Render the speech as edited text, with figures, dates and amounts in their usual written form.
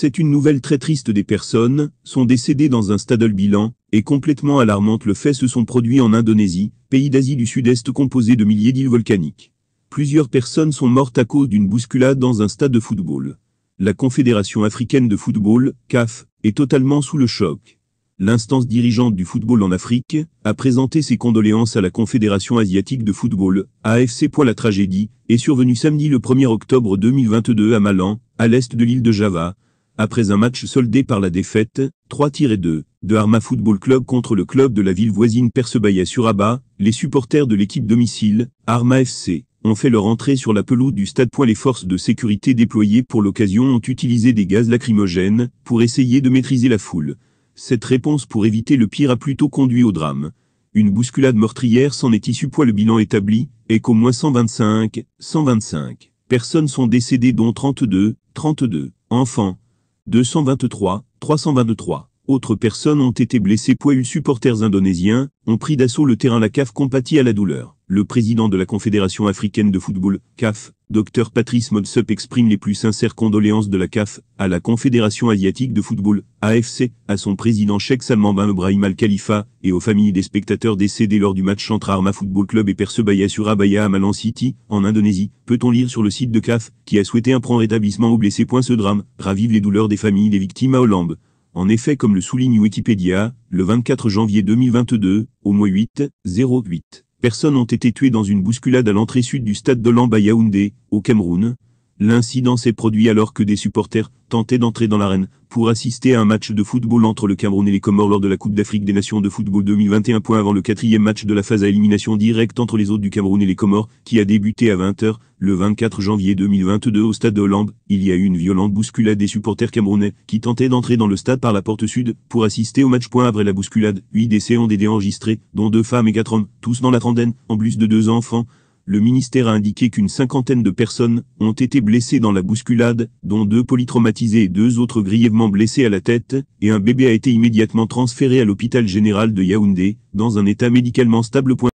C'est une nouvelle très triste. Des personnes sont décédées dans un stade. Le bilan est complètement alarmant. Le fait se sont produits en Indonésie, pays d'Asie du Sud-Est composé de milliers d'îles volcaniques. Plusieurs personnes sont mortes à cause d'une bousculade dans un stade de football. La Confédération africaine de football, CAF, est totalement sous le choc. L'instance dirigeante du football en Afrique a présenté ses condoléances à la Confédération asiatique de football, AFC. La tragédie est survenue samedi le 1er octobre 2022 à Malan, à l'est de l'île de Java, après un match soldé par la défaite, 3-2, de Arma Football Club contre le club de la ville voisine Persebaya Surabaya. Les supporters de l'équipe domicile, Arma FC, ont fait leur entrée sur la pelouse du stade. Les forces de sécurité déployées pour l'occasion ont utilisé des gaz lacrymogènes pour essayer de maîtriser la foule. Cette réponse pour éviter le pire a plutôt conduit au drame. Une bousculade meurtrière s'en est issue. Le bilan établi est qu'au moins 125 personnes sont décédées, dont 32 enfants, 323 autres personnes ont été blessées. Les supporters indonésiens ont pris d'assaut le terrain. La CAF compatit à la douleur. Le président de la Confédération africaine de football, CAF, Dr Patrice Motsepe, exprime les plus sincères condoléances de la CAF à la Confédération asiatique de football, AFC, à son président Sheikh Salman bin Ibrahim Al Khalifa et aux familles des spectateurs décédés lors du match entre Arma Football Club et Persebaya Surabaya à Malan City, en Indonésie. Peut-on lire sur le site de CAF, qui a souhaité un prompt rétablissement aux blessés. Ce drame ravive les douleurs des familles des victimes à Hollande. En effet, comme le souligne Wikipédia, le 24 janvier 2022, au moins 8 personnes ont été tuées dans une bousculade à l'entrée sud du stade de Lamba Yaoundé, au Cameroun. L'incident s'est produit alors que des supporters tentaient d'entrer dans l'arène pour assister à un match de football entre le Cameroun et les Comores lors de la Coupe d'Afrique des Nations de football 2021. Avant le 4e match de la phase à élimination directe entre les hôtes du Cameroun et les Comores, qui a débuté à 20h, le 24 janvier 2022 au stade de Hollande, il y a eu une violente bousculade des supporters camerounais qui tentaient d'entrer dans le stade par la porte sud pour assister au match. Après la bousculade, 8 décès ont été enregistrés, dont 2 femmes et 4 hommes, tous dans la trentaine, en plus de 2 enfants. Le ministère a indiqué qu'une 50aine de personnes ont été blessées dans la bousculade, dont 2 polytraumatisés et 2 autres grièvement blessés à la tête, et un bébé a été immédiatement transféré à l'hôpital général de Yaoundé, dans un état médicalement stable.